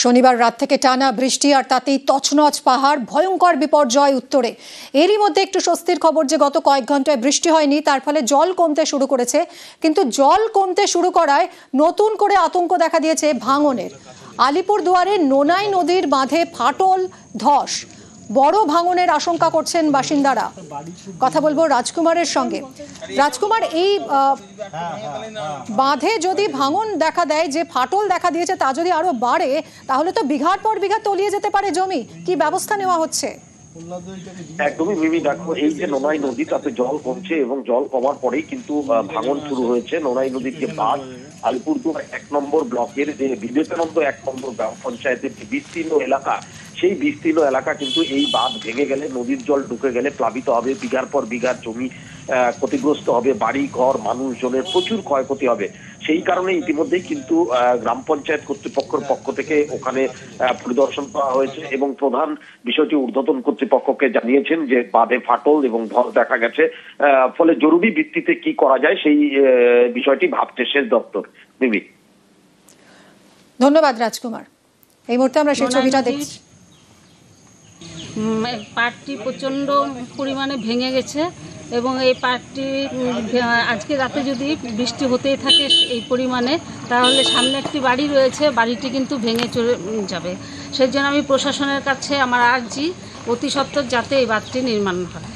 শনিবার রাত থেকে টানা বৃষ্টি আর তাতেই তছনছ পাহাড়, ভয়ঙ্কর বিপর্যয় উত্তরে। এরই মধ্যে একটু স্বস্তির খবর যে গত কয়েক ঘন্টায় বৃষ্টি হয়নি, তার ফলে জল কমতে শুরু করেছে। কিন্তু জল কমতে শুরু করায় নতুন করে আতঙ্ক দেখা দিয়েছে ভাঙনের। আলিপুরদুয়ারে নোনাই নদীর বাঁধে ফাটল, ধস, বড় ভাঙনের আশঙ্কা করছেন বাসিন্দারা। কথা বলবো রাজকুমারের সঙ্গে। রাজকুমার, এই বাঁধে যদি ভাঙন দেখা দেয়, যে ফাটল দেখা দিয়েছে তা যদি আরো বাড়ে, তাহলে তো বিঘার পর বিঘা তলিয়ে যেতে পারে জমি। কি ব্যবস্থা নেওয়া হচ্ছে? একদমই মিমি, দেখো এই যে নোনাই নদী, তাতে জল কমছে এবং জল কমার পরেই কিন্তু ভাঙন শুরু হয়েছে। নোনাই নদীর যে বাঁধ, আলিপুরদুয়ার 1 নম্বর ব্লকের যে বিবেকানন্দ 1 নম্বর গ্রাম পঞ্চায়েতের যে বিস্তীর্ণ এলাকা, সেই বিস্তীর্ণ এলাকা কিন্তু এই বাঁধ ভেঙে গেলে, নদীর জল ঢুকে গেলে প্লাবিত হবে। বিঘার পর বিঘার জমি ক্ষতিগ্রস্ত হবে, বাড়ি ঘর মানুষজনের প্রচুর ক্ষয়ক্ষতি হবে। সেই কারণে ইতিমধ্যেই কিন্তু গ্রাম পঞ্চায়েত কর্তৃপক্ষের পক্ষ থেকে ওখানে পরিদর্শন করা হয়েছে এবং প্রধান বিষয়টি ঊর্ধ্বতন কর্তৃপক্ষকে জানিয়েছেন যে বাঁধে ফাটল এবং ধস দেখা গেছে, ফলে জরুরি ভিত্তিতে কি করা যায় সেই বিষয়টি ভাবছে সেচ দপ্তর। মিমি, ধন্যবাদ রাজকুমার। এই মুহূর্তে আমরা সেই ছবিটা দেখছি। পাড়টি প্রচণ্ড পরিমাণে ভেঙে গেছে এবং এই পাড়টি আজকে রাতে যদি বৃষ্টি হতেই থাকে এই পরিমাণে, তাহলে সামনে একটি বাড়ি রয়েছে, বাড়িটি কিন্তু ভেঙে চলে যাবে। সেই জন্য আমি প্রশাসনের কাছে আমার আর্জি অতি সত্বর যাতে এই বাঁধটি নির্মাণ হয়।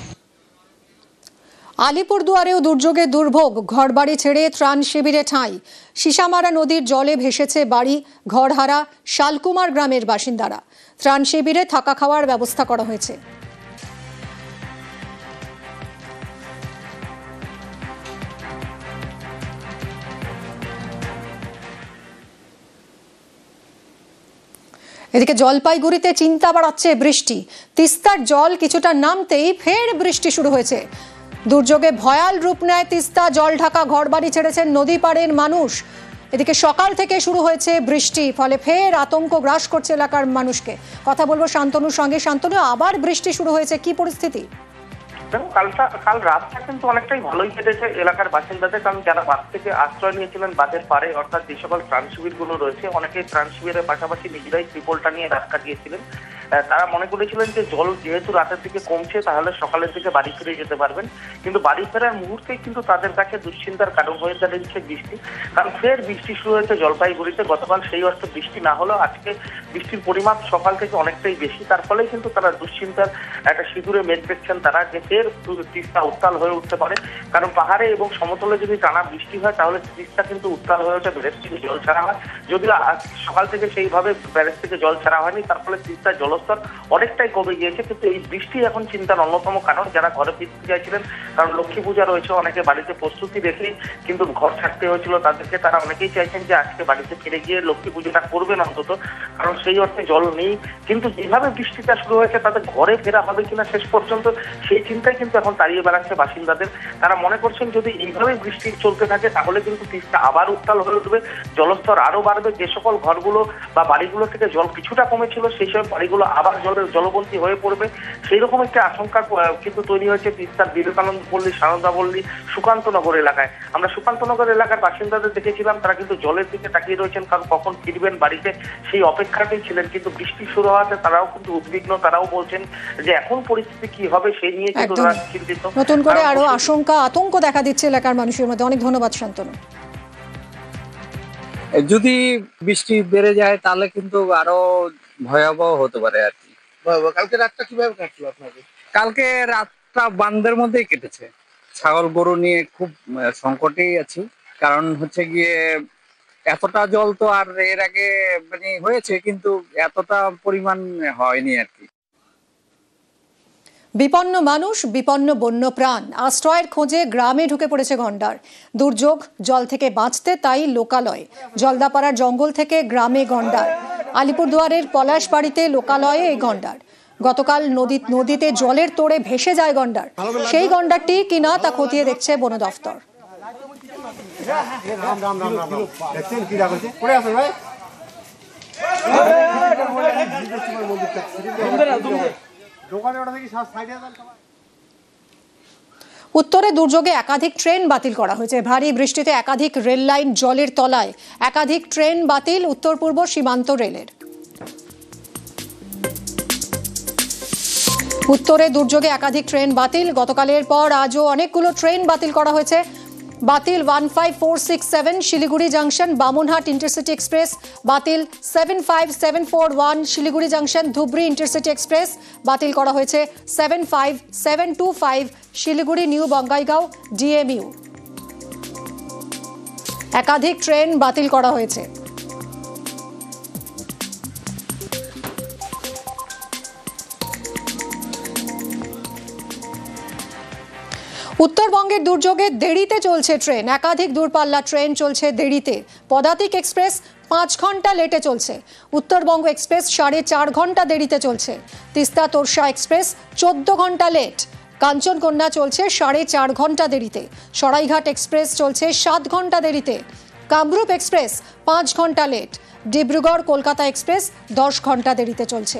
আলিপুরদুয়ারেও দুর্যোগে দুর্ভোগ, ঘরবাড়ি ছেড়ে ত্রাণ শিবিরে ঠাঁই। সিসামারা নদীর জলে ভেসেছে বাড়ি, ঘরহারা শালকুমার গ্রামের বাসিন্দারা। ত্রাণ শিবিরে থাকা খাওয়ার ব্যবস্থা করা হয়েছে। এদিকে জলপাইগুড়িতে চিন্তা বাড়াচ্ছে বৃষ্টি। তিস্তার জল কিছুটা নামতেই ফের বৃষ্টি শুরু হয়েছে। দুর্যোগে ভয়াল রূপ নেয় তিস্তা, জল ঢাকা ঘরবাড়ি ছেড়েছেন নদী পাড়ের মানুষ। এদিকে সকাল থেকে শুরু হয়েছে বৃষ্টি, ফলে ফের আতঙ্ক গ্রাস করছে এলাকার মানুষকে। কথা বলবো শান্তনুর সঙ্গে। শান্তনু, আবার বৃষ্টি শুরু হয়েছে, কি পরিস্থিতি? কাল রাতটা কিন্তু অনেকটাই ভালোই কেটেছে এলাকার বাসিন্দাদের, কারণ যারা বাঁধ থেকে আশ্রয় নিয়েছিলেন বাঁধের পাড়ে, অর্থাৎ যে সকল ত্রাণ শিবির গুলো রয়েছে, অনেকেই ত্রাণ শিবিরের পাশাপাশি নিজেরাই ত্রিপলটা নিয়ে রাত কাটিয়েছিলেন। তারা মনে করেছিলেন যে জল যেহেতু রাতের দিকে কমছে, তাহলে সকালের দিকে বাড়ি ফিরে যেতে পারবেন। কিন্তু বাড়ি ফেরার মুহূর্তেই কিন্তু তাদের কাছে দুশ্চিন্তার কারণ হয়ে দাঁড়িয়েছে বৃষ্টি। কারণ ফের বৃষ্টি শুরু হয়েছে জলপাইগুড়িতে। গতকাল সেই অর্থে বৃষ্টি না হলেও আজকে বৃষ্টির পরিমাপ সকাল থেকে অনেকটাই বেশি। তার ফলেই কিন্তু তারা দুশ্চিন্তার একটা সিঁদুরে মেঘ দেখছেন তারা, যে ফের তিস্তা উত্তাল হয়ে উঠতে পারে। কারণ পাহাড়ে এবং সমতলে যদি টানা বৃষ্টি হয়, তাহলে তিস্তা কিন্তু উত্তাল হয়ে ওঠে, ব্যারেজ থেকে জল ছাড়া হয়। যদিও সকাল থেকে সেইভাবে ব্যারেজ থেকে জল ছাড়া হয়নি, তার ফলে তিস্তার জলস্তর অনেকটাই কমে গিয়েছে। কিন্তু এই বৃষ্টি এখন চিন্তার অন্যতম কারণ। যারা ঘরে ফিরতে চাইছিলেন, কারণ লক্ষ্মী পূজা রয়েছে, অনেকে বাড়িতে প্রস্তুতি রেখেই কিন্তু ঘর ছাড়তে হয়েছিল তাদেরকে, তারা অনেকেই চাইছেন যে আজকে বাড়িতে ফিরে গিয়ে লক্ষ্মী পুজোটা করবেন অন্তত, কারণ সেই অর্থে জল নেই। কিন্তু যেভাবে বৃষ্টিটা শুরু হয়েছে, তাদের ঘরে ফেরা হবে কিনা শেষ পর্যন্ত, সেই চিন্তায় কিন্তু এখন তাড়িয়ে বেড়াচ্ছে বাসিন্দাদের। তারা মনে করছেন যদি এইভাবে বৃষ্টি চলতে থাকে, তাহলে কিন্তু তিস্তা আবার উত্তাল হয়ে উঠবে, জলস্তর আরো বাড়বে। যে সকল ঘরগুলো বা বাড়িগুলো থেকে জল কিছুটা কমেছিল, সেই সব বাড়িগুলো আবার জলবন্দী হয়ে পড়বে। সেই রকম একটা আশঙ্কা কিন্তু তৈরি হয়েছে তিস্তার বিবেকানন্দ পল্লী, সারদা পল্লী, সুকান্তনগর এলাকায়। আমরা সুকান্তনগর এলাকার বাসিন্দাদের দেখেছিলাম, তারা কিন্তু জলের দিকে তাকিয়ে রয়েছেন, কারণ কখন ফিরবেন বাড়িতে সেই অপেক্ষাতেই ছিলেন। কিন্তু বৃষ্টি শুরু হওয়াতে তারাও কিন্তু উদ্বিগ্ন, তারাও বলছেন যে এখন পরিস্থিতি কি হবে সেই নিয়ে কিন্তু তারা চিন্তিত। নতুন করে আরো আশঙ্কা, আতঙ্ক দেখা দিচ্ছে এলাকার মানুষের মধ্যে। অনেক ধন্যবাদ শান্তনু। যদি বৃষ্টি বেড়ে যায় তাহলে কিন্তু আরো ভয়াবহ হতে পারে আর কি। কালকে রাতটা কিভাবে কাটলো আপনাদের? কালকে রাতটা বান্দের মধ্যেই কেটেছে। ছাগল গরু নিয়ে খুব সংকটেই আছি, কারণ হচ্ছে গিয়ে এতটা জল তো আর এর আগে মানে হয়েছে, কিন্তু এতটা পরিমাণ হয়নি আর কি। বিপন্ন মানুষ, বিপন্ন বন্য প্রাণ, আশ্রয়ের খোঁজে গ্রামে ঢুকে পড়েছে গন্ডার। দুর্যোগ, জল থেকে বাঁচতে তাই লোকালয়। জলদাপাড়ার জঙ্গল থেকে গ্রামে গন্ডার। আলিপুরদুয়ারের পলাশবাড়িতে লোকালয়ে এই গন্ডার। গতকাল নদীতে জলের তোড়ে ভেসে যায় গন্ডার। সেই গন্ডারটি কিনা তা খতিয়ে দেখছে বন দফতর। উত্তরে দুর্যোগে একাধিক ট্রেন বাতিল করা হয়েছে। ভারী বৃষ্টিতে একাধিক রেল লাইন জলের তলায়। একাধিক ট্রেন বাতিল উত্তর পূর্ব সীমান্ত রেলের। উত্তরে দুর্যোগে একাধিক ট্রেন বাতিল, গতকালের পর আজও অনেকগুলো ট্রেন বাতিল করা হয়েছে। বাতিল 15467 Siliguri junction Bamunhat intercity express, বাতিল 75741 Siliguri junction Dhubri intercity express, বাতিল করা হয়েছে 75725 শিলিগুড়ি নিউ বঙ্গাইগাঁও ডিএমইউ। একাধিক ট্রেন বাতিল করা হয়েছে। উত্তরবঙ্গের দুর্যোগে দেরিতে চলছে ট্রেন, একাধিক দূরপাল্লা ট্রেন চলছে দেরিতে। পদাতিক এক্সপ্রেস 5 ঘন্টা লেটে চলছে, উত্তরবঙ্গ এক্সপ্রেস 4.5 ঘন্টা দেরিতে চলছে, তিস্তা তোরসা এক্সপ্রেস 14 ঘন্টা লেট, কাঞ্চনকন্যা চলছে 4.5 ঘন্টা দেরিতে, সরাইঘাট এক্সপ্রেস চলছে 7 ঘন্টা দেরিতে, কামরূপ এক্সপ্রেস 5 ঘন্টা লেট, ডিব্রুগড় কলকাতা এক্সপ্রেস 10 ঘন্টা দেরিতে চলছে।